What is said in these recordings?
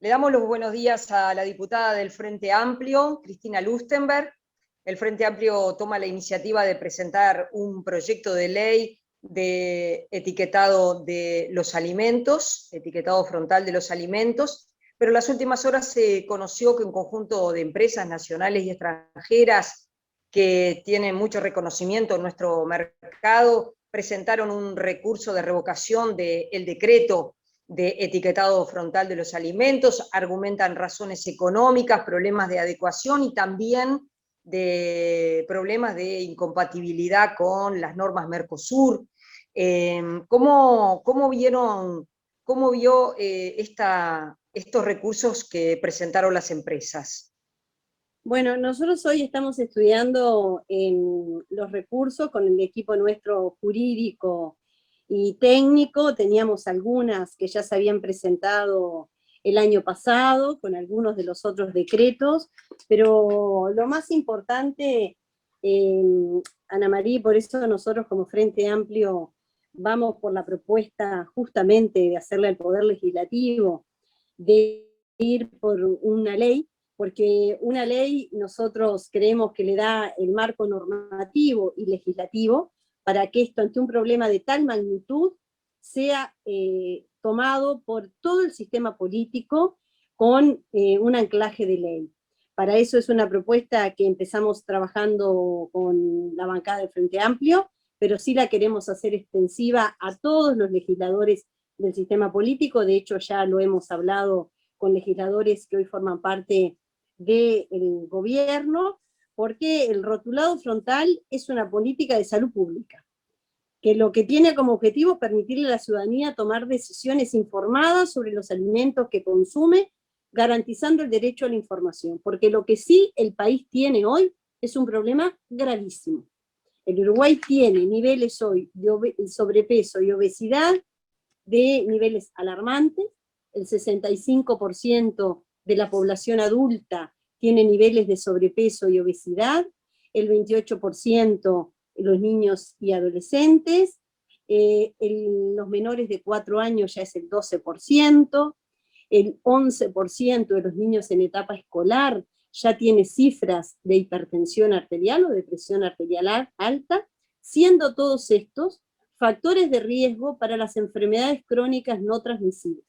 Le damos los buenos días a la diputada del Frente Amplio, Cristina Lustenberg. El Frente Amplio toma la iniciativa de presentar un proyecto de ley de etiquetado de los alimentos, etiquetado frontal de los alimentos, pero en las últimas horas se conoció que un conjunto de empresas nacionales y extranjeras que tienen mucho reconocimiento en nuestro mercado presentaron un recurso de revocación del decreto de etiquetado frontal de los alimentos, argumentan razones económicas, problemas de adecuación y también de problemas de incompatibilidad con las normas Mercosur. ¿Cómo vio estos recursos que presentaron las empresas? Bueno, nosotros hoy estamos estudiando los recursos con el equipo nuestro jurídico y técnico. Teníamos algunas que ya se habían presentado el año pasado, con algunos de los otros decretos, pero lo más importante, Ana María, por eso nosotros como Frente Amplio vamos por la propuesta justamente de hacerle al Poder Legislativo, de ir por una ley, porque una ley nosotros creemos que le da el marco normativo y legislativo para que esto, ante un problema de tal magnitud, sea tomado por todo el sistema político con un anclaje de ley. Para eso es una propuesta que empezamos trabajando con la bancada del Frente Amplio, pero sí la queremos hacer extensiva a todos los legisladores del sistema político. De hecho, ya lo hemos hablado con legisladores que hoy forman parte del gobierno, porque el rotulado frontal es una política de salud pública, que lo que tiene como objetivo es permitirle a la ciudadanía tomar decisiones informadas sobre los alimentos que consume, garantizando el derecho a la información, porque lo que sí el país tiene hoy es un problema gravísimo. El Uruguay tiene niveles hoy de sobrepeso y obesidad de niveles alarmantes. El 65% de la población adulta tiene niveles de sobrepeso y obesidad, el 28% los niños y adolescentes, los menores de 4 años ya es el 12%, el 11% de los niños en etapa escolar ya tiene cifras de hipertensión arterial o de presión arterial alta, siendo todos estos factores de riesgo para las enfermedades crónicas no transmisibles,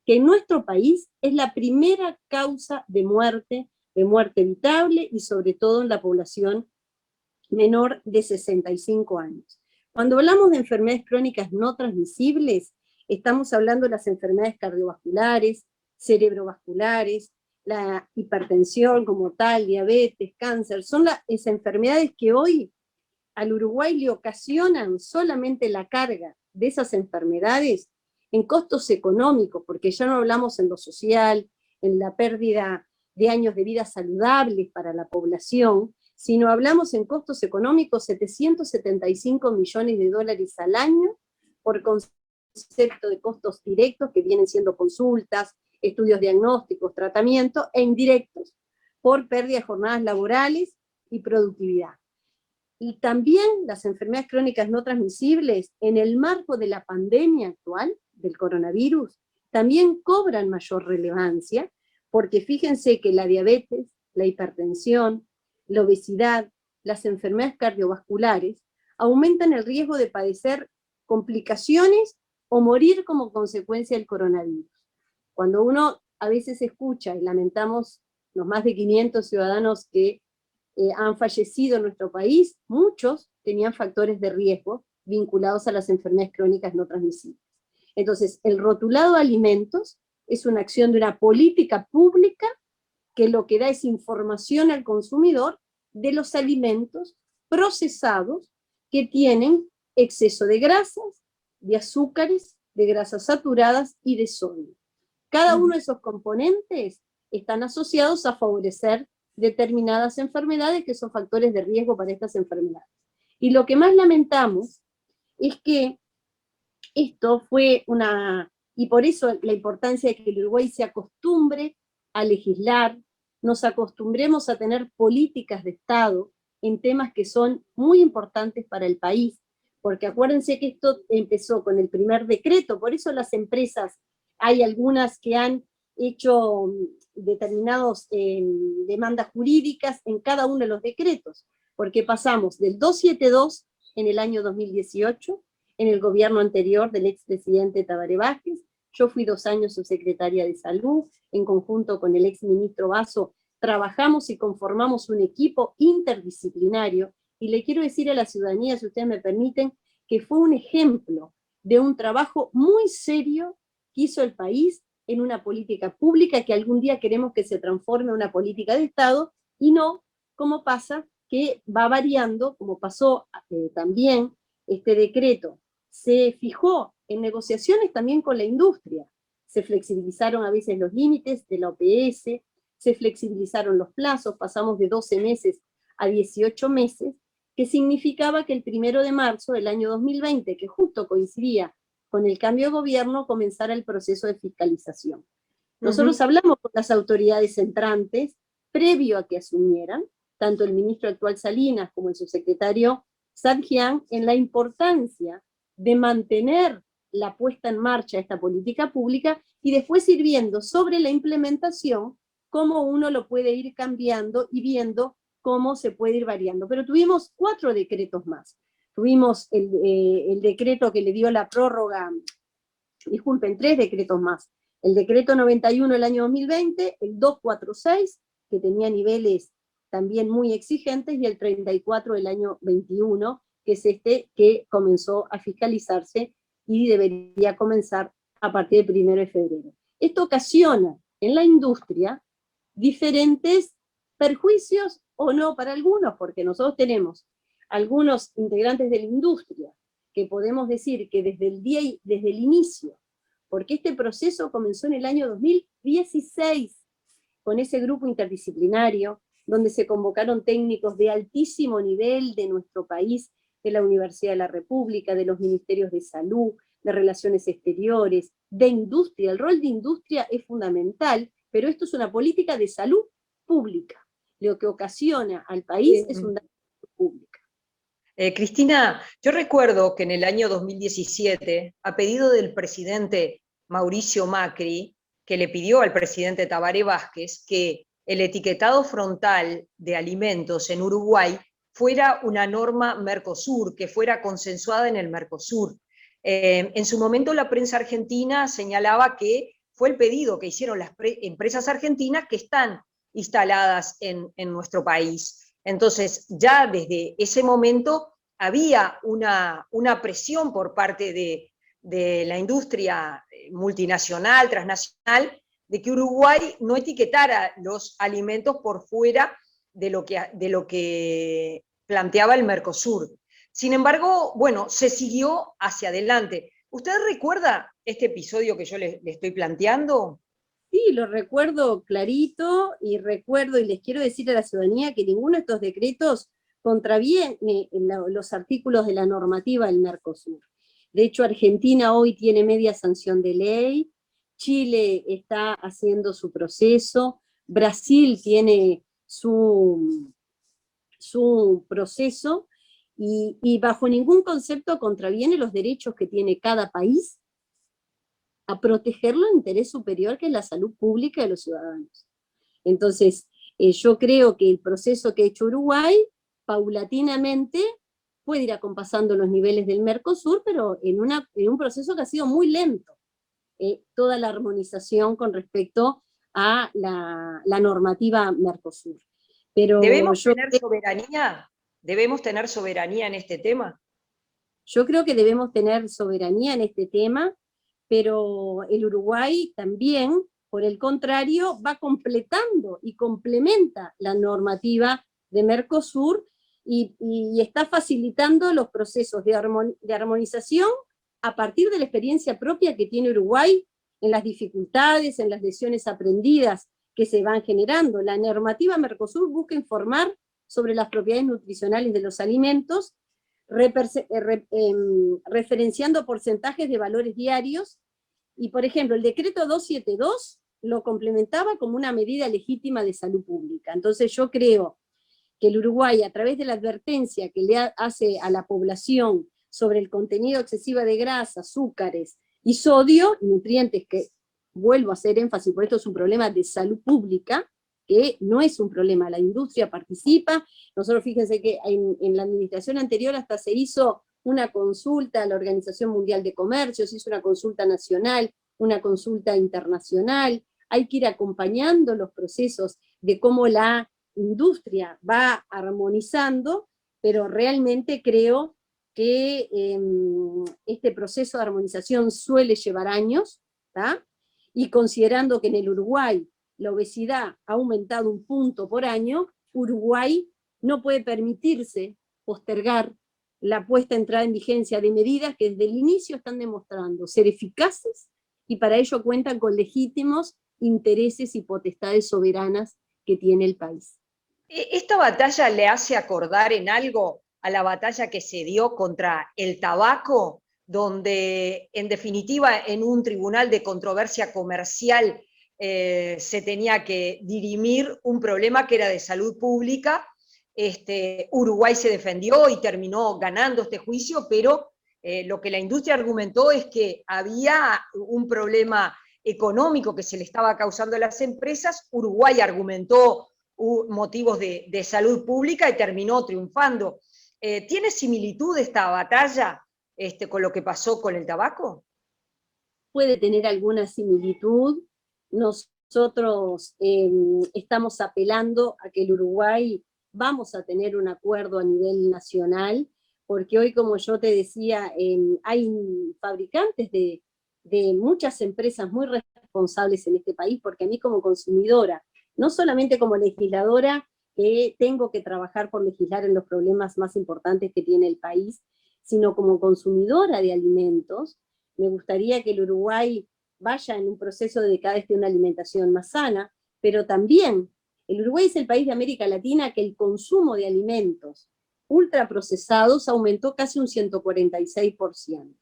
que en nuestro país es la primera causa de muerte evitable y sobre todo en la población menor de 65 años. Cuando hablamos de enfermedades crónicas no transmisibles, estamos hablando de las enfermedades cardiovasculares, cerebrovasculares, la hipertensión como tal, diabetes, cáncer, son las enfermedades que hoy al Uruguay le ocasionan solamente la carga de esas enfermedades en costos económicos, porque ya no hablamos en lo social, en la pérdida de años de vida saludables para la población, sino hablamos en costos económicos, 775 millones de dólares al año, por concepto de costos directos, que vienen siendo consultas, estudios diagnósticos, tratamientos, e indirectos, por pérdida de jornadas laborales y productividad. Y también las enfermedades crónicas no transmisibles, en el marco de la pandemia actual, del coronavirus, también cobran mayor relevancia, porque fíjense que la diabetes, la hipertensión, la obesidad, las enfermedades cardiovasculares, aumentan el riesgo de padecer complicaciones o morir como consecuencia del coronavirus. Cuando uno a veces escucha, y lamentamos los más de 500 ciudadanos que han fallecido en nuestro país, muchos tenían factores de riesgo vinculados a las enfermedades crónicas no transmisibles. Entonces, el rotulado de alimentos es una acción de una política pública que lo que da es información al consumidor de los alimentos procesados que tienen exceso de grasas, de azúcares, de grasas saturadas y de sodio. Cada uno de esos componentes están asociados a favorecer determinadas enfermedades que son factores de riesgo para estas enfermedades. Y lo que más lamentamos es que esto fue y por eso la importancia de que el Uruguay se acostumbre a legislar, nos acostumbremos a tener políticas de Estado en temas que son muy importantes para el país, porque acuérdense que esto empezó con el primer decreto, por eso las empresas, hay algunas que han hecho determinadas demandas jurídicas en cada uno de los decretos, porque pasamos del 272 en el año 2018, en el gobierno anterior del expresidente Tabaré Vázquez. Yo fui 2 años subsecretaria de Salud, en conjunto con el exministro Basso, trabajamos y conformamos un equipo interdisciplinario, y le quiero decir a la ciudadanía, si ustedes me permiten, que fue un ejemplo de un trabajo muy serio que hizo el país en una política pública que algún día queremos que se transforme en una política de Estado, y no como pasa, que va variando, como pasó también este decreto. Se fijó en negociaciones también con la industria, se flexibilizaron a veces los límites de la OPS, se flexibilizaron los plazos, pasamos de 12 meses a 18 meses, que significaba que el 1 de marzo del año 2020, que justo coincidía con el cambio de gobierno, comenzara el proceso de fiscalización. Nosotros hablamos con las autoridades entrantes, previo a que asumieran, tanto el ministro actual Salinas como el subsecretario Sadjian, en la importancia de mantener la puesta en marcha de esta política pública y después ir viendo sobre la implementación cómo uno lo puede ir cambiando y viendo cómo se puede ir variando. Pero tuvimos 4 decretos más. Tuvimos el decreto que le dio la prórroga, disculpen, 3 decretos más. El decreto 91 del año 2020, el 246, que tenía niveles también muy exigentes, y el 34 del año 21, que es este que comenzó a fiscalizarse y debería comenzar a partir del 1 de febrero. Esto ocasiona en la industria diferentes perjuicios o no para algunos, porque nosotros tenemos algunos integrantes de la industria que podemos decir que desde el inicio, porque este proceso comenzó en el año 2016 con ese grupo interdisciplinario, donde se convocaron técnicos de altísimo nivel de nuestro país, de la Universidad de la República, de los ministerios de salud, de relaciones exteriores, de industria. El rol de industria es fundamental, pero esto es una política de salud pública. Lo que ocasiona al país es una salud pública. Cristina, yo recuerdo que en el año 2017, a pedido del presidente Mauricio Macri, que le pidió al presidente Tabaré Vázquez que el etiquetado frontal de alimentos en Uruguay fuera una norma Mercosur, que fuera consensuada en el Mercosur. En su momento la prensa argentina señalaba que fue el pedido que hicieron las empresas argentinas que están instaladas en nuestro país. Entonces, ya desde ese momento había una presión por parte de la industria multinacional, transnacional, de que Uruguay no etiquetara los alimentos por fuera de lo que planteaba el Mercosur. Sin embargo, bueno, se siguió hacia adelante. ¿Usted recuerda este episodio que yo le estoy planteando? Sí, lo recuerdo clarito, y recuerdo y les quiero decir a la ciudadanía que ninguno de estos decretos contraviene los artículos de la normativa del Mercosur. De hecho, Argentina hoy tiene media sanción de ley, Chile está haciendo su proceso, Brasil tiene su proceso, y bajo ningún concepto contraviene los derechos que tiene cada país a protegerlo en interés superior, que es la salud pública de los ciudadanos. Entonces, yo creo que el proceso que ha hecho Uruguay, paulatinamente, puede ir acompasando los niveles del Mercosur, pero en un proceso que ha sido muy lento. Toda la armonización con respecto a la normativa Mercosur. Pero ¿Debemos tener soberanía? ¿Debemos tener soberanía en este tema? Yo creo que debemos tener soberanía en este tema, pero el Uruguay también, por el contrario, va completando y complementa la normativa de Mercosur, y está facilitando los procesos de armonización a partir de la experiencia propia que tiene Uruguay en las dificultades, en las lecciones aprendidas que se van generando. La normativa Mercosur busca informar sobre las propiedades nutricionales de los alimentos, referenciando porcentajes de valores diarios, y por ejemplo el decreto 272 lo complementaba como una medida legítima de salud pública. Entonces yo creo que el Uruguay, a través de la advertencia que le hace a la población sobre el contenido excesivo de grasa, azúcares y sodio, nutrientes que, vuelvo a hacer énfasis, por esto es un problema de salud pública, que no es un problema, la industria participa. Nosotros fíjense que en la administración anterior hasta se hizo una consulta a la Organización Mundial de Comercio, se hizo una consulta nacional, una consulta internacional. Hay que ir acompañando los procesos de cómo la industria va armonizando, pero realmente creo que este proceso de armonización suele llevar años, ¿tá? Y considerando que en el Uruguay la obesidad ha aumentado 1 punto por año, Uruguay no puede permitirse postergar la puesta en entrada en vigencia de medidas que desde el inicio están demostrando ser eficaces y para ello cuentan con legítimos intereses y potestades soberanas que tiene el país. ¿Esta batalla le hace acordar en algo a la batalla que se dio contra el tabaco, donde en definitiva en un tribunal de controversia comercial se tenía que dirimir un problema que era de salud pública? Uruguay se defendió y terminó ganando este juicio, pero lo que la industria argumentó es que había un problema económico que se le estaba causando a las empresas. Uruguay argumentó motivos de salud pública y terminó triunfando. ¿Tiene similitud esta batalla con lo que pasó con el tabaco? Puede tener alguna similitud. Nosotros estamos apelando a que el Uruguay vamos a tener un acuerdo a nivel nacional, porque hoy, como yo te decía, hay fabricantes de muchas empresas muy responsables en este país, porque a mí como consumidora, no solamente como legisladora, que tengo que trabajar por legislar en los problemas más importantes que tiene el país, sino como consumidora de alimentos, me gustaría que el Uruguay vaya en un proceso de cada vez de una alimentación más sana, pero también el Uruguay es el país de América Latina que el consumo de alimentos ultraprocesados aumentó casi un 146%.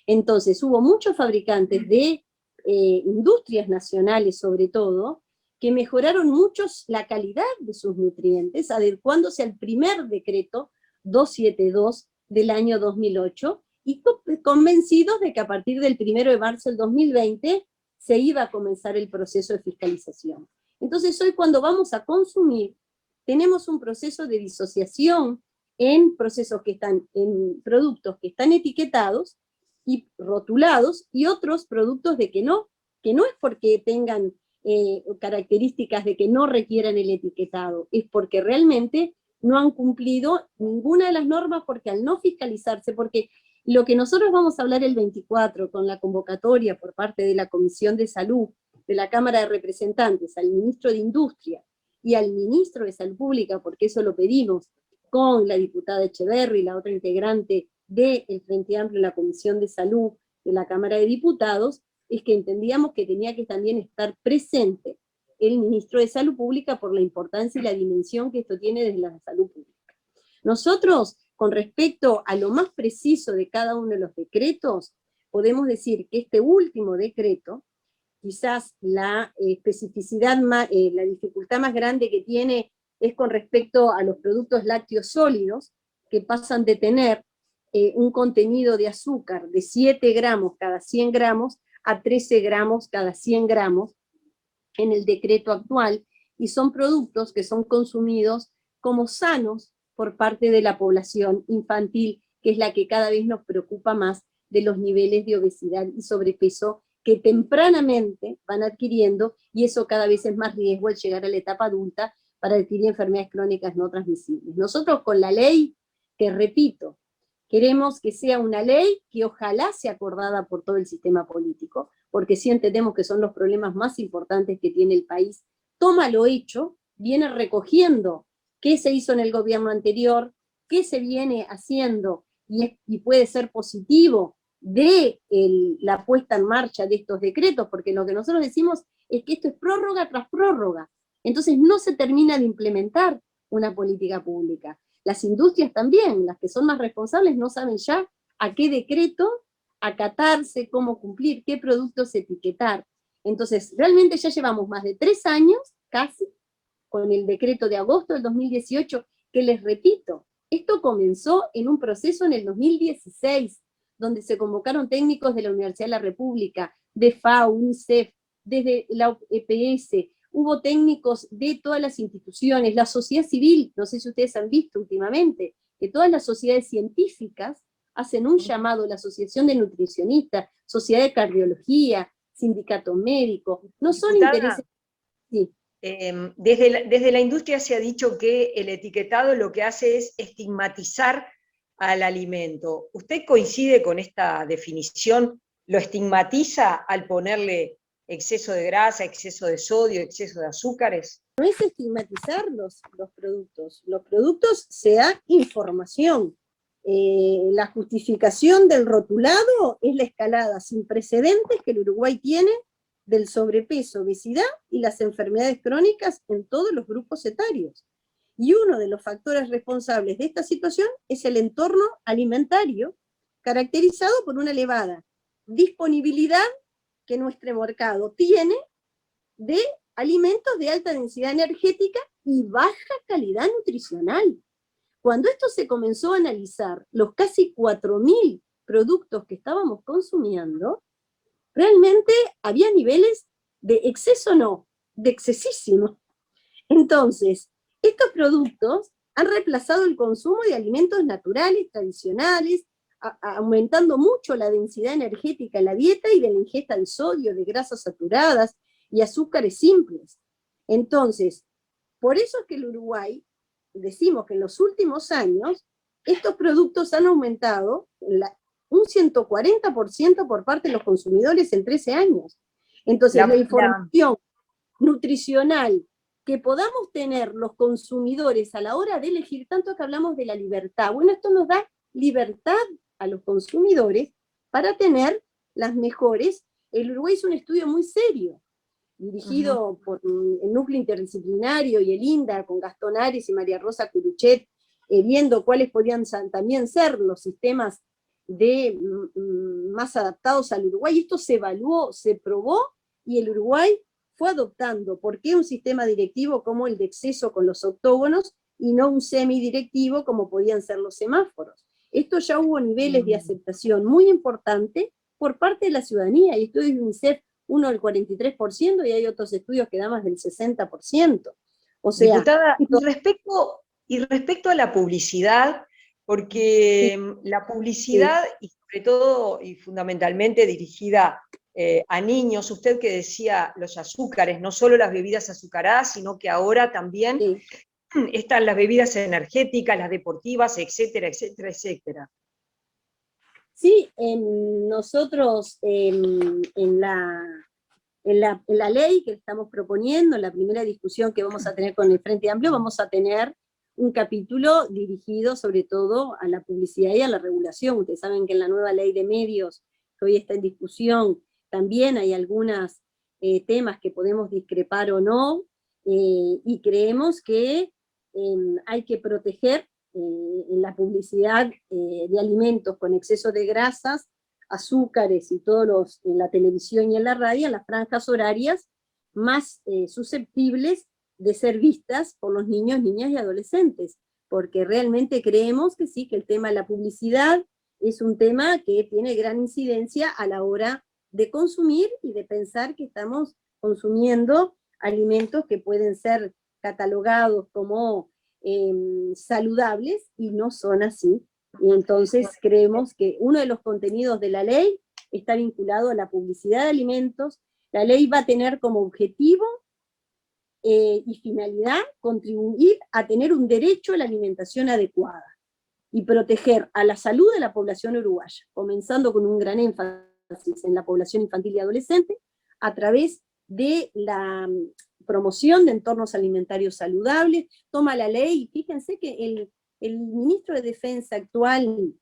Entonces hubo muchos fabricantes de industrias nacionales sobre todo, que mejoraron mucho la calidad de sus nutrientes, adecuándose al primer decreto 272 del año 2008, y convencidos de que a partir del 1 de marzo del 2020 se iba a comenzar el proceso de fiscalización. Entonces hoy cuando vamos a consumir, tenemos un proceso de disociación en procesos que están, en productos que están etiquetados y rotulados, y otros productos de que no es porque tengan características de que no requieran el etiquetado, es porque realmente no han cumplido ninguna de las normas, porque al no fiscalizarse, porque lo que nosotros vamos a hablar el 24 con la convocatoria por parte de la Comisión de Salud, de la Cámara de Representantes, al ministro de Industria y al ministro de Salud Pública, porque eso lo pedimos con la diputada Echeverri, la otra integrante del Frente Amplio en la Comisión de Salud de la Cámara de Diputados, es que entendíamos que tenía que también estar presente el ministro de Salud Pública por la importancia y la dimensión que esto tiene desde la salud pública. Nosotros, con respecto a lo más preciso de cada uno de los decretos, podemos decir que este último decreto, quizás la especificidad, la dificultad más grande que tiene es con respecto a los productos lácteos sólidos, que pasan de tener un contenido de azúcar de 7 gramos cada 100 gramos a 13 gramos cada 100 gramos en el decreto actual, y son productos que son consumidos como sanos por parte de la población infantil, que es la que cada vez nos preocupa más de los niveles de obesidad y sobrepeso que tempranamente van adquiriendo, y eso cada vez es más riesgo al llegar a la etapa adulta para adquirir enfermedades crónicas no transmisibles. Nosotros con la ley, que repito, queremos que sea una ley que ojalá sea acordada por todo el sistema político, porque sí entendemos que son los problemas más importantes que tiene el país. Toma lo hecho, viene recogiendo qué se hizo en el gobierno anterior, qué se viene haciendo, y puede ser positivo de la puesta en marcha de estos decretos, porque lo que nosotros decimos es que esto es prórroga tras prórroga. Entonces no se termina de implementar una política pública. Las industrias también, las que son más responsables, no saben ya a qué decreto acatarse, cómo cumplir, qué productos etiquetar. Entonces, realmente ya llevamos más de 3 años, casi, con el decreto de agosto del 2018, que les repito, Esto comenzó en un proceso en el 2016, donde se convocaron técnicos de la Universidad de la República, de FAO, UNICEF, desde la EPS, hubo técnicos de todas las instituciones, la sociedad civil, no sé si ustedes han visto últimamente, que todas las sociedades científicas hacen un llamado, la Asociación de Nutricionistas, Sociedad de Cardiología, Sindicato Médico, no son Diputada, intereses... Sí. desde la industria se ha dicho que el etiquetado lo que hace es estigmatizar al alimento. ¿Usted coincide con esta definición? ¿Lo estigmatiza al ponerle exceso de grasa, exceso de sodio, exceso de azúcares? No es estigmatizar los productos se da información. La justificación del rotulado es la escalada sin precedentes que el Uruguay tiene del sobrepeso, obesidad y las enfermedades crónicas en todos los grupos etarios. Y uno de los factores responsables de esta situación es el entorno alimentario, caracterizado por una elevada disponibilidad que nuestro mercado tiene de alimentos de alta densidad energética y baja calidad nutricional. Cuando esto se comenzó a analizar, los casi 4.000 productos que estábamos consumiendo, realmente había niveles de exceso, no, de excesísimo. Entonces, estos productos han reemplazado el consumo de alimentos naturales, tradicionales, aumentando mucho la densidad energética en la dieta y de la ingesta de sodio, de grasas saturadas y azúcares simples. Entonces, por eso es que el Uruguay, decimos que en los últimos años, estos productos han aumentado un 140% por parte de los consumidores en 13 años. Entonces, la información nutricional que podamos tener los consumidores a la hora de elegir, tanto que hablamos de la libertad, bueno, esto nos da libertad a los consumidores para tener las mejores. El Uruguay es un estudio muy serio, dirigido por el Núcleo Interdisciplinario y el INDA, con Gastón Ares y María Rosa Curuchet, viendo cuáles podían también ser los sistemas más adaptados al Uruguay. Esto se evaluó, se probó, y el Uruguay fue adoptando. ¿Por qué un sistema directivo como el de exceso con los octógonos y no un semidirectivo como podían ser los semáforos? Esto ya hubo niveles de aceptación muy importantes por parte de la ciudadanía, y estudios de UNICEF, uno del 43%, y hay otros estudios que dan más del 60%. O sea, diputada, y respecto a la publicidad, porque la publicidad, y sobre todo y fundamentalmente dirigida a niños, usted que decía los azúcares, no solo las bebidas azucaradas, sino que ahora también están las bebidas energéticas, las deportivas, etcétera, etcétera, etcétera. Sí, nosotros en la ley que estamos proponiendo, en la primera discusión que vamos a tener con el Frente Amplio, vamos a tener un capítulo dirigido sobre todo a la publicidad y a la regulación. Ustedes saben que en la nueva ley de medios, que hoy está en discusión, también hay algunos temas que podemos discrepar o no, y creemos que hay que proteger en la publicidad de alimentos con exceso de grasas, azúcares y todos los, en la televisión y en la radio, en las franjas horarias más susceptibles de ser vistas por los niños, niñas y adolescentes, porque realmente creemos que sí, que el tema de la publicidad es un tema que tiene gran incidencia a la hora de consumir y de pensar que estamos consumiendo alimentos que pueden ser catalogados como saludables y no son así. Y entonces creemos que uno de los contenidos de la ley está vinculado a la publicidad de alimentos. La ley va a tener como objetivo y finalidad contribuir a tener un derecho a la alimentación adecuada y proteger a la salud de la población uruguaya, comenzando con un gran énfasis en la población infantil y adolescente, a través de la promoción de entornos alimentarios saludables. Toma la ley, y fíjense que el ministro de Defensa actual,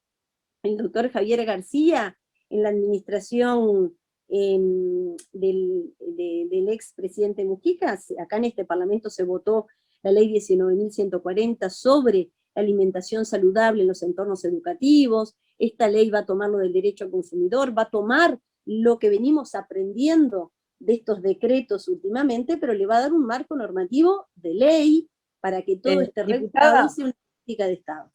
el doctor Javier García, en la administración del expresidente Mujica, acá en este Parlamento se votó la ley 19.140 sobre la alimentación saludable en los entornos educativos. Esta ley va a tomar lo del derecho al consumidor, va a tomar lo que venimos aprendiendo de estos decretos últimamente, pero le va a dar un marco normativo de ley para que todo esté regulado y sea una política de Estado.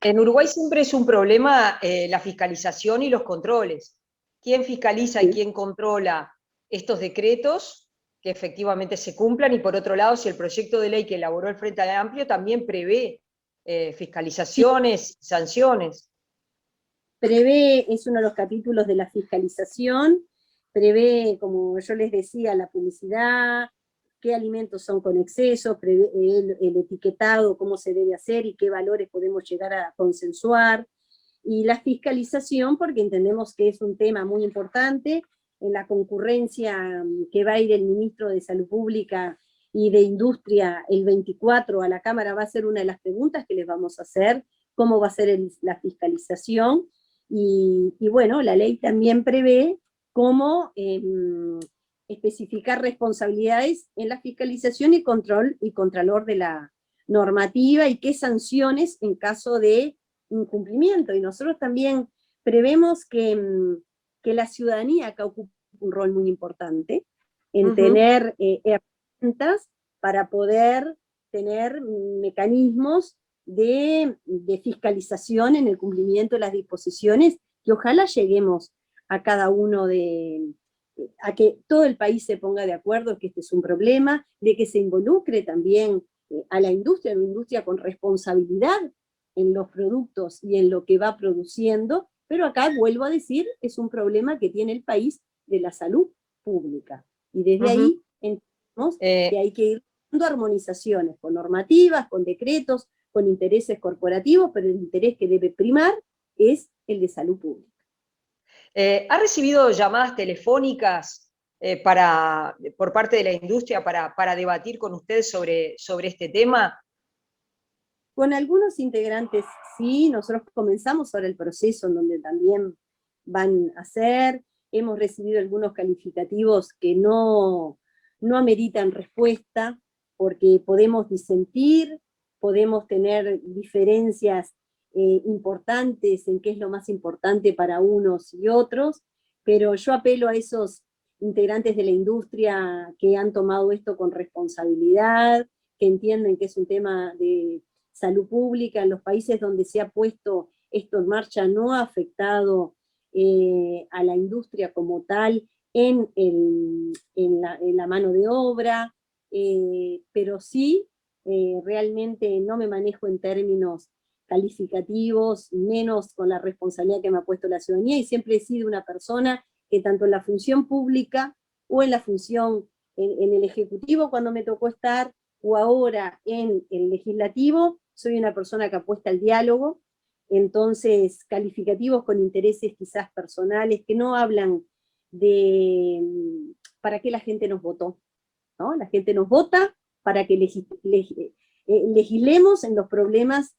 En Uruguay siempre es un problema la fiscalización y los controles. ¿Quién fiscaliza y Sí. quién controla estos decretos que efectivamente se cumplan? Y por otro lado, si el proyecto de ley que elaboró el Frente Amplio también prevé fiscalizaciones, sanciones. Prevé, es uno de los capítulos de la fiscalización, prevé, como yo les decía, la publicidad, qué alimentos son con exceso, prevé el etiquetado, cómo se debe hacer y qué valores podemos llegar a consensuar, y la fiscalización, porque entendemos que es un tema muy importante, en la concurrencia que va a ir el ministro de Salud Pública y de Industria el 24 a la Cámara va a ser una de las preguntas que les vamos a hacer, cómo va a ser la fiscalización, y bueno, la ley también prevé cómo especificar responsabilidades en la fiscalización y control y contralor de la normativa y qué sanciones en caso de incumplimiento. Y nosotros también prevemos que la ciudadanía acá ocupa un rol muy importante en tener herramientas para poder tener mecanismos de fiscalización en el cumplimiento de las disposiciones, que ojalá lleguemos a cada uno a que todo el país se ponga de acuerdo que este es un problema, de que se involucre también a la industria, una industria con responsabilidad en los productos y en lo que va produciendo, pero acá, vuelvo a decir, es un problema que tiene el país de la salud pública. Y desde ahí entendemos que hay que ir dando armonizaciones con normativas, con decretos, con intereses corporativos, pero el interés que debe primar es el de salud pública. ¿Ha recibido llamadas telefónicas por parte de la industria para debatir con ustedes sobre este tema? Con algunos integrantes sí, nosotros comenzamos ahora el proceso en donde también van a hacer, hemos recibido algunos calificativos que no ameritan respuesta, porque podemos disentir, podemos tener diferencias importantes en qué es lo más importante para unos y otros, pero yo apelo a esos integrantes de la industria que han tomado esto con responsabilidad, que entienden que es un tema de salud pública. En los países donde se ha puesto esto en marcha no ha afectado a la industria como tal en la mano de obra, pero sí realmente no me manejo en términos calificativos, menos con la responsabilidad que me ha puesto la ciudadanía, y siempre he sido una persona que tanto en la función pública o en la función en el Ejecutivo cuando me tocó estar, o ahora en el Legislativo, soy una persona que apuesta al diálogo. Entonces calificativos con intereses quizás personales que no hablan de para qué la gente nos votó, ¿no? La gente nos vota para que legislemos en los problemas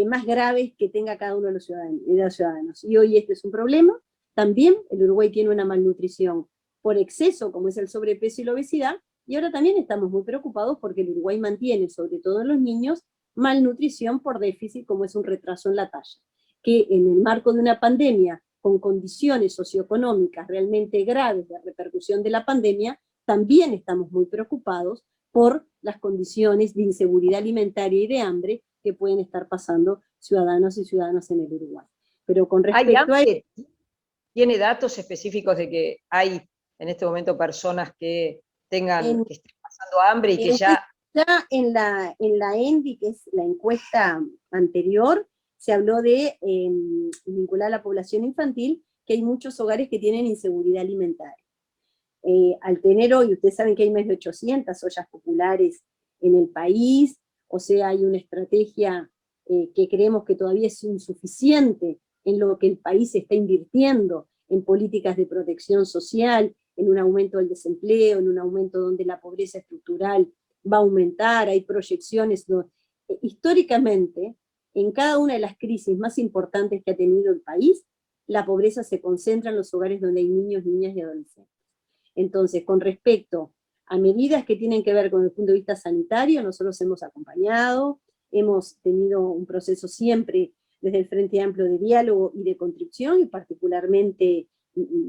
más graves que tenga cada uno de los ciudadanos. Y hoy este es un problema. También el Uruguay tiene una malnutrición por exceso, como es el sobrepeso y la obesidad, y ahora también estamos muy preocupados porque el Uruguay mantiene, sobre todo en los niños, malnutrición por déficit, como es un retraso en la talla, que en el marco de una pandemia, con condiciones socioeconómicas realmente graves de repercusión de la pandemia, también estamos muy preocupados por las condiciones de inseguridad alimentaria y de hambre que pueden estar pasando ciudadanos y ciudadanas en el Uruguay. Pero con respecto a... ¿Tiene datos específicos de que hay en este momento personas que estén pasando hambre y que ya... Ya en la ENDI, que es la encuesta anterior, se habló de vincular a la población infantil, que hay muchos hogares que tienen inseguridad alimentaria. Al tener hoy, ustedes saben que hay más de 800 ollas populares en el país, o sea, hay una estrategia que creemos que todavía es insuficiente en lo que el país está invirtiendo en políticas de protección social, en un aumento del desempleo, en un aumento donde la pobreza estructural va a aumentar, hay proyecciones. Históricamente, en cada una de las crisis más importantes que ha tenido el país, la pobreza se concentra en los hogares donde hay niños, niñas y adolescentes. Entonces, con respecto a medidas que tienen que ver con el punto de vista sanitario, nosotros hemos acompañado, hemos tenido un proceso siempre desde el Frente Amplio de diálogo y de construcción, y particularmente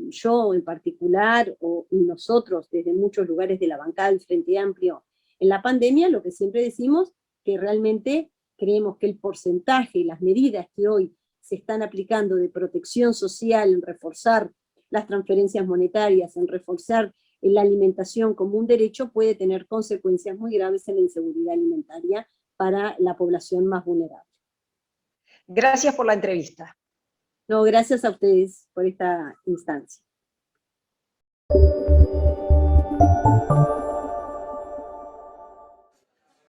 yo en particular, y nosotros desde muchos lugares de la bancada del Frente Amplio en la pandemia, lo que siempre decimos, que realmente creemos que el porcentaje y las medidas que hoy se están aplicando de protección social, en reforzar las transferencias monetarias, en reforzar la alimentación como un derecho, puede tener consecuencias muy graves en la inseguridad alimentaria para la población más vulnerable. Gracias por la entrevista. No, gracias a ustedes por esta instancia.